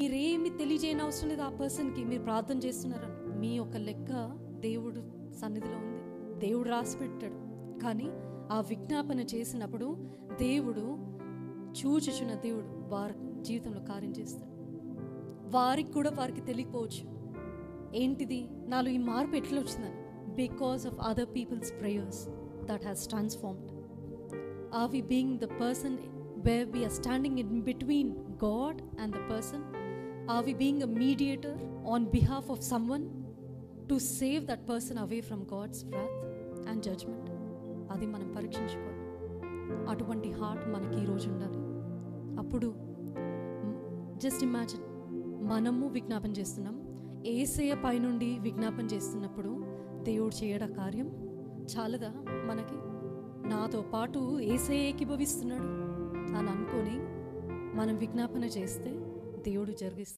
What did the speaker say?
మీరేమి తెలియజేయని అవసరం లేదు ఆ పర్సన్కి. మీరు ప్రార్థన చేస్తున్నారని మీ యొక్క లెక్క దేవుడు సన్నిధిలో ఉంది, దేవుడు రాసి పెట్టాడు. కానీ ఆ విజ్ఞాపన చేసినప్పుడు దేవుడు చూచుచున్న దేవుడు వారి జీవితంలో కార్యం చేస్తాడు. వారికి కూడా వారికి తెలియకపోవచ్చు ఏంటిది నాలో ఈ మార్పు ఎట్లా వచ్చిందని. Because of other people's prayers that has transformed. Are we being the person where we are standing in between God and the person? Are we being a mediator on behalf of someone to save that person away from God's wrath and judgment? అది మనం పరీక్షించుకోవాలి. అటువంటి heart మనకి ఈరోజు ఉండాలి. అప్పుడు just imagine, మనము విజ్ఞాపన చేస్తున్నాం, యేసయ్య పైనుండి విజ్ఞాపన చేస్తున్నప్పుడు దేవుడు చేయడం కార్యం చాలదా మనకి? నాతో పాటు యేసయ్య ఏకీభవిస్తున్నాడు అని అనుకొని మనం విజ్ఞాపన చేస్తే దేవుడు జరిగిస్తాడు.